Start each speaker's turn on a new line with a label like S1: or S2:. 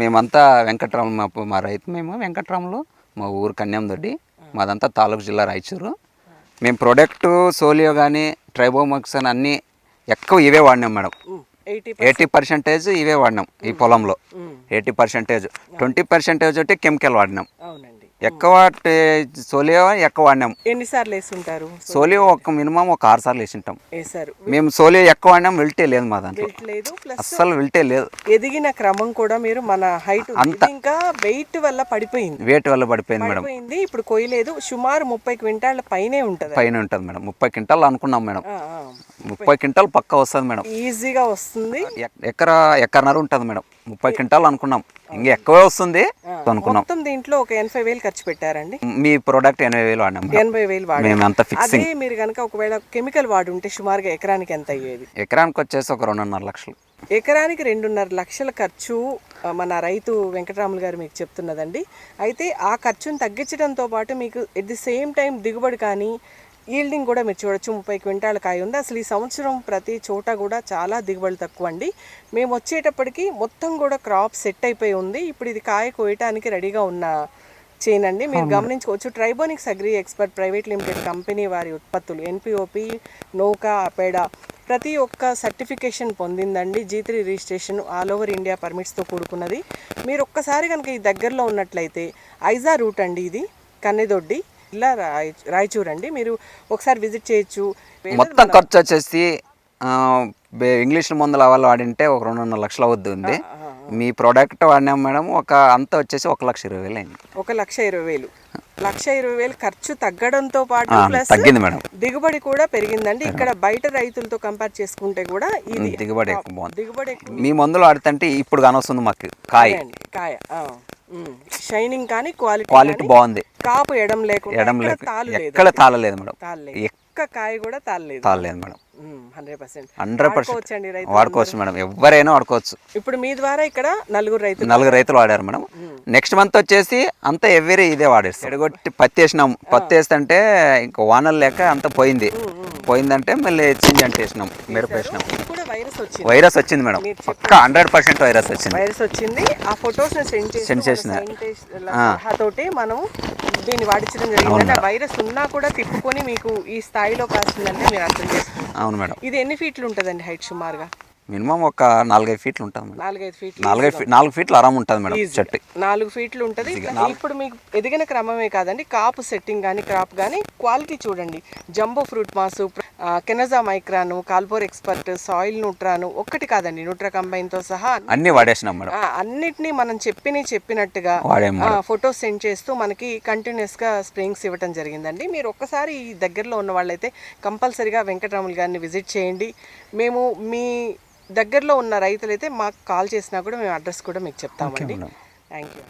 S1: మేమంతా వెంకట్రామ మా రైతు మేము వెంకట్రామలో మా ఊరు కన్యాందొడ్డి మాదంతా తాలూకు జిల్లా రాయచూరు. మేము ప్రొడక్ట్ సోలియో కానీ ట్రైబోమాక్సిన్ అన్నీ ఎక్కువ ఇవే వాడినాం మేడం. 80% ఇవే వాడినాం ఈ పొలంలో. 80%, 20% ఒకటి కెమికల్ వాడినాం. ఎక్కువ సోలియో ఎక్కువ వాడినాం.
S2: ఎన్నిసార్లు వేస్తుంటారు
S1: సోలియో? మినిమం ఒక 6 సార్లు వేసింటాం. మేము సోలియో ఎక్కువ వాడినాం, వెళ్తే లేదు మా దాంట్లో అస్సలు వెళ్తే లేదు.
S2: ఎదిగిన క్రమం కూడా మీరు మన హైట్ అంతా ఇంకా వెయిట్ వల్ల పడిపోయింది.
S1: వెయిట్ వల్ల పడిపోయింది మేడం.
S2: ఇప్పుడు కొయ్యలేదు. సుమారు 30 క్వింటాళ్ళ పైనే ఉంటుంది.
S1: పైన ఉంటుంది మేడం. 30 క్వింటాల్ అనుకున్నాం మేడం. 30 క్వింటాల్ పక్కా వస్తుంది మేడం.
S2: ఈజీగా వస్తుంది.
S1: ఎకరన్నర ఉంటుంది మేడం. 30 క్వింటాల్ అనుకున్నాం, ఇంకా ఎక్కువే వస్తుంది అనుకున్నాం.
S2: మొత్తం దీంట్లో ఒక 80,000 ఖర్చు పెట్టారండి.
S1: మీ ప్రోడక్ట్ 80,000 వాడినాం.
S2: 80,000 వాడారు.
S1: మేమంతా ఫిక్సింగ్.
S2: అదే మీరు కనుక ఒకవేళ కెమికల్ వాడి ఉంటే సుమారుగా ఎకరానికి ఎంత అయ్యేది?
S1: ఎకరానికి వచ్చేసి ఒక 2.5 లక్షలు.
S2: ఎకరానికి 2.5 లక్షల ఖర్చు మన రైతు వెంకటరాములు గారు మీకు చెప్తున్నదండి. అయితే ఆ ఖర్చును తగ్గించడంతో పాటు మీకు ఎట్ ది సేమ్ టైం దిగుబడి కానీ ఈల్డింగ్ కూడా మీరు చూడొచ్చు. 30 క్వింటాల కాయ ఉంది. అసలు ఈ సంవత్సరం ప్రతి చోట కూడా చాలా దిగుబడి తక్కువ అండి. మేము వచ్చేటప్పటికి మొత్తం కూడా క్రాప్ సెట్ అయిపోయి ఉంది. ఇప్పుడు ఇది కాయ కోయటానికి రెడీగా ఉన్న చైన్ అండి. మీరు గమనించుకోవచ్చు. Tribonics agri expert private limited company వారి ఉత్పత్తులు ఎన్పిఓపి, నోకా, అపెడా ప్రతి ఒక్క సర్టిఫికేషన్ పొందిందండి. G3 registration, all over India పర్మిట్స్తో కూడుకున్నది. మీరు ఒక్కసారి కనుక ఈ దగ్గరలో ఉన్నట్లయితే ఐజా రూట్ అండి, ఇది కన్నెదొడ్డి ఇలా రాయచూర్ అండి. మీరు ఒకసారి విజిట్ చేయొచ్చు.
S1: మొత్తం ఖర్చు వచ్చేసి ఇంగ్లీష్ మందులు అవ్వాలి వాడింటే ఒక 2.5 లక్షలు అవుతుంది. మీ ప్రోడక్ట్ వాడినాం మేడం. అంతా వచ్చేసి 1,20,000 అయింది.
S2: 1,20,000. 1,20,000 ఖర్చు తగ్గడంతో పాటు ప్లస్
S1: తగ్గింది మేడం.
S2: దిగుబడి కూడా పెరిగిందండి. ఇక్కడ బయట రైతులతో కంపేర్ చేసుకుంటే కూడా ఇది
S1: దిగుబడి ఎక్కువ బాగుంది. మీ మందులు వాడితే ఇప్పుడు కానొస్తుంది మాకు కాయ
S2: షైనింగ్ కానీ
S1: క్వాలిటీ బాగుంది.
S2: కాపు ఎడం లేకుండా
S1: ఎక్కడ తాళలేదు మేడం.
S2: ఎక్క కాయ కూడా తాళలేదు
S1: మేడం.
S2: 100%
S1: వాడుకోవచ్చు మేడం. ఎవరైనా వాడుకోవచ్చు.
S2: ఇప్పుడు మీ ద్వారా ఇక్కడ 4
S1: రైతులు వాడారు మేడం. నెక్స్ట్ మంత్ వచ్చేసి అంతా ఎవరీ ఇదే వాడేస్తాం. ఎడగొట్టి పత్తి వేసినాం. పత్తి వేస్తుంటే ఇంకా వానలు లేక అంతా పోయిందంటే మళ్ళీ చేంజ్ అంటే వేసినాం, మిరప వేసినాం. వైరస్ వచ్చింది మేడం. పక్కా 100% వైరస్
S2: వచ్చింది. ఆ ఫొటోస్ సెండ్ చేసిన తోటి మనం దీన్ని వాడించడం జరిగింది. వైరస్ ఉన్నా కూడా తిప్పుకొని మీకు ఈ స్థాయిలో కాస్తుందంటే మీరు అర్థం చేసుకోండి.
S1: అవును మేడం.
S2: ఇది ఎన్ని ఫీట్లు ఉంటుందండి హైట్ సుమారుగా?
S1: మినిమం ఒక 4-5 ఫీట్లు ఉంటుంది మేడం. 4 ఫీట్లు ఆరామ్ ఉంటుంది మేడం. చెట్టు
S2: 4 ఫీట్లు ఉంటుంది. ఇప్పుడు మీకు ఎదిగిన క్రమమే కాదండి, కాపు సెట్టింగ్ కానీ క్రాప్ కానీ క్వాలిటీ చూడండి. జంబో ఫ్రూట్ మాసు, కెనజా మైక్రాను, కాల్పోర్ ఎక్స్పర్ట్, సాయిల్ న్యూట్రాను ఒక్కటి కాదండి, న్యూట్రా కంబైన్తో సహా
S1: అన్ని వాడేసినాం మేడం.
S2: అన్నిటినీ మనం చెప్పినట్టుగా ఫొటోస్ సెండ్ చేస్తూ మనకి కంటిన్యూస్గా స్ప్రేయింగ్స్ ఇవ్వడం జరిగిందండి. మీరు ఒక్కసారి ఈ దగ్గరలో ఉన్న వాళ్ళైతే కంపల్సరీగా వెంకటరాములు గారిని విజిట్ చేయండి. మేము మీ దగ్గరలో ఉన్న రైతులైతే మాకు కాల్ చేసినా కూడా మేము అడ్రస్ కూడా మీకు చెప్తామండి. Thank you.